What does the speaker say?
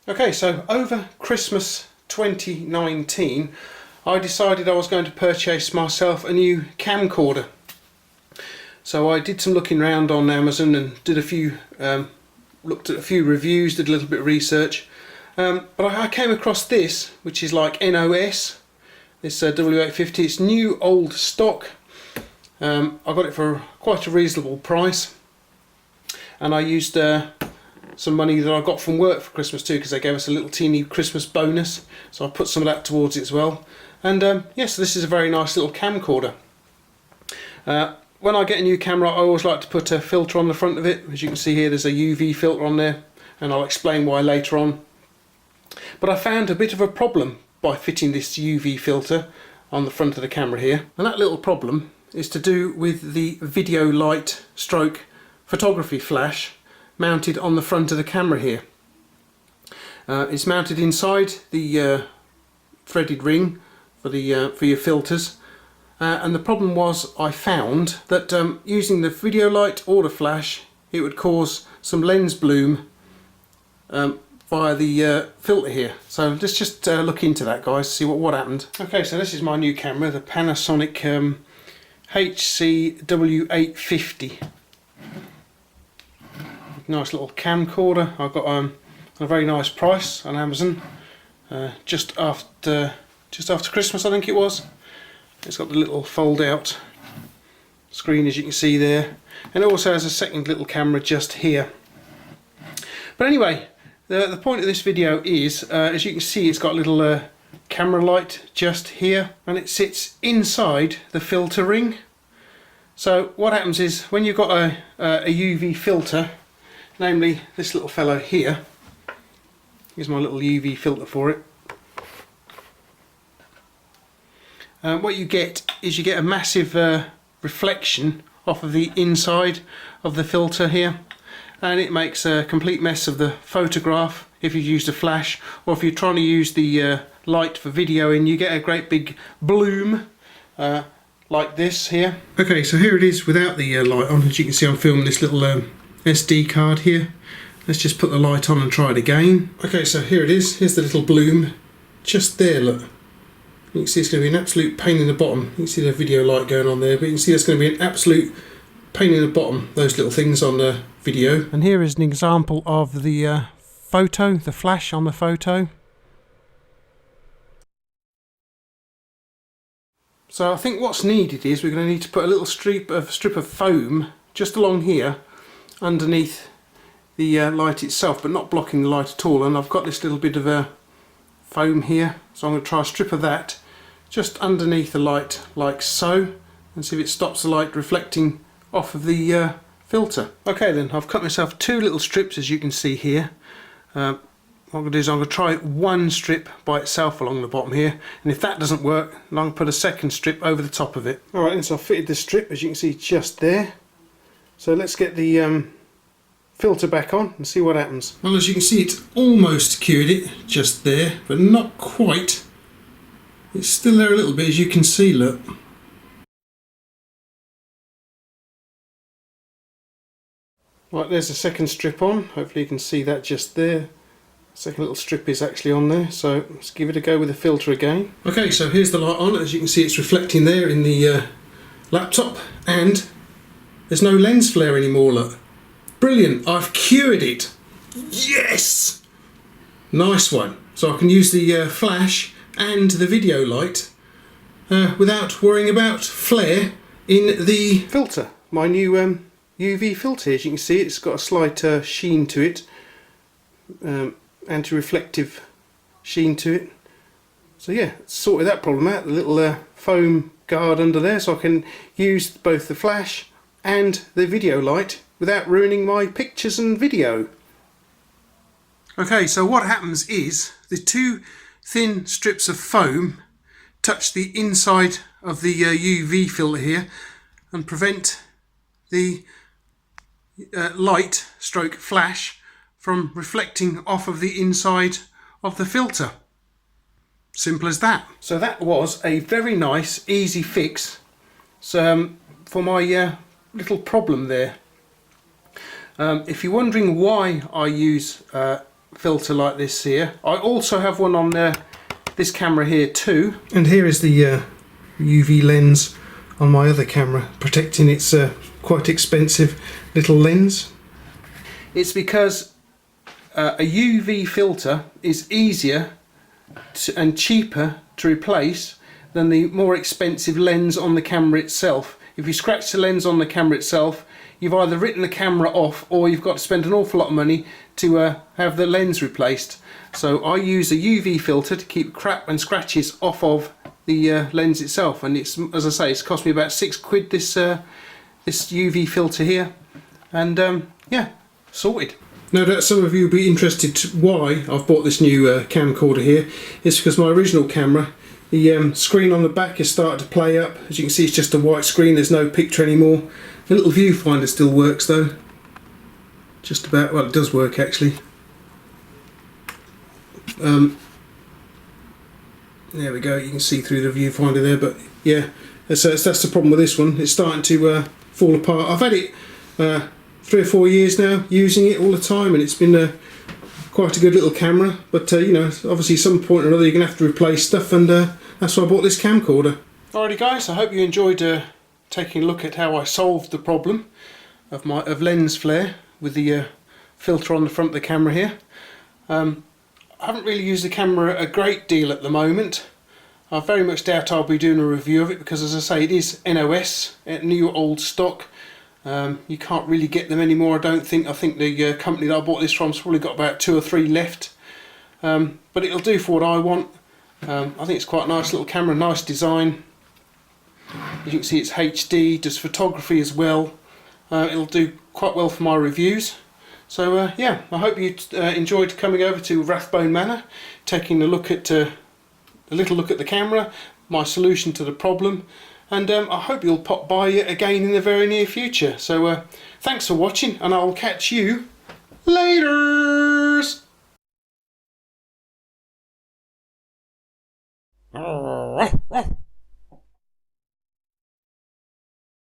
Okay, so over Christmas 2019 I decided I was going to purchase myself a new camcorder. So I did some looking around on Amazon and did a few, looked at a few reviews, did a little bit of research, but I came across this, which is like NOS, this W850. It's new old stock. I got it for quite a reasonable price, and I used some money that I got from work for Christmas too, because they gave us a little teeny Christmas bonus, so I put some of that towards it as well. And yes, this is a very nice little camcorder. When I get a new camera, I always like to put a filter on the front of it. As you can see here, there's a UV filter on there, and I'll explain why later on. But I found a bit of a problem by fitting this UV filter on the front of the camera here, and that little problem is to do with the video light stroke photography flash mounted on the front of the camera here. It's mounted inside the threaded ring for your filters, and the problem was, I found that using the video light or the flash, it would cause some lens bloom via the filter here. So let's just look into that, guys, see what happened. Okay, so this is my new camera, the Panasonic HC-W850. Nice little camcorder. I got a very nice price on Amazon just after Christmas, I think it was. It's got the little fold out screen, as you can see there, and it also has a second little camera just here. But anyway, the point of this video is, as you can see, it's got a little camera light just here, and it sits inside the filter ring. So what happens is, when you've got a UV filter, namely this little fellow here, here's my little UV filter for it, what you get is you get a massive reflection off of the inside of the filter here, and it makes a complete mess of the photograph if you've used a flash, or if you're trying to use the light for videoing, you get a great big bloom like this here. Okay, so here it is without the light on. As you can see, I'm filming this little SD card here. Let's just put the light on and try it again. Okay, so here it is. Here's the little bloom just there, look. You can see it's going to be an absolute pain in the bottom. You can see the video light going on there, but you can see it's going to be an absolute pain in the bottom, those little things on the video. And here is an example of the photo, the flash on the photo. So I think what's needed is we're going to need to put a little strip of foam just along here underneath the light itself, but not blocking the light at all. And I've got this little bit of foam here, so I'm going to try a strip of that just underneath the light like so, and see if it stops the light reflecting off of the filter. Okay then, I've cut myself two little strips, as you can see here. What I'm going to do is I'm going to try one strip by itself along the bottom here, and if that doesn't work, then I'm going to put a second strip over the top of it. Alright then, so I've fitted the strip, as you can see, just there. So let's get the filter back on and see what happens. Well, as you can see, it's almost cured it just there, but not quite. It's still there a little bit, as you can see, look. Right, there's the second strip on. Hopefully you can see that just there. Second little strip is actually on there, so let's give it a go with the filter again. Okay, so here's the light on. As you can see, it's reflecting there in the laptop, and there's no lens flare anymore, look. Brilliant, I've cured it. Yes! Nice one. So I can use the flash and the video light without worrying about flare in the filter. My new UV filter, as you can see, it's got a slight sheen to it, anti-reflective sheen to it. So yeah, sorted that problem out. The little foam guard under there, so I can use both the flash and the video light without ruining my pictures and video. Okay, so what happens is the two thin strips of foam touch the inside of the UV filter here and prevent the light stroke flash from reflecting off of the inside of the filter. Simple as that. So that was a very nice, easy fix for my little problem there. If you're wondering why I use filter like this here. I also have one on this camera here too. And here is the UV lens on my other camera, protecting its quite expensive little lens. It's because a UV filter is easier and cheaper to replace than the more expensive lens on the camera itself. If you scratch the lens on the camera itself, you've either written the camera off or you've got to spend an awful lot of money to have the lens replaced. So I use a UV filter to keep crap and scratches off of the lens itself, and it's, as I say, it's cost me about £6 this UV filter here, and yeah, sorted. No doubt some of you will be interested why I've bought this new camcorder here. It's because my original camera, the screen on the back has started to play up. As you can see, it's just a white screen, there's no picture anymore. The little viewfinder still works though. Just about, well, it does work actually. There we go, you can see through the viewfinder there, but yeah, that's the problem with this one. It's starting to fall apart. I've had it 3 or 4 years now, using it all the time, and it's been quite a good little camera, but you know, obviously some point or another you're going to have to replace stuff, and that's why I bought this camcorder. Alrighty guys, I hope you enjoyed taking a look at how I solved the problem of lens flare with the filter on the front of the camera here. I haven't really used the camera a great deal at the moment. I very much doubt I'll be doing a review of it because, as I say, it is NOS, new old stock. You can't really get them anymore, I don't think. I think the company that I bought this from's probably got about 2 or 3 left. But it'll do for what I want. I think it's quite a nice little camera, nice design. As you can see, it's HD, does photography as well. It'll do quite well for my reviews. So yeah, I hope you enjoyed coming over to Rathbone Manor, taking a look at a little look at the camera, my solution to the problem, and I hope you'll pop by again in the very near future. So thanks for watching, and I'll catch you later.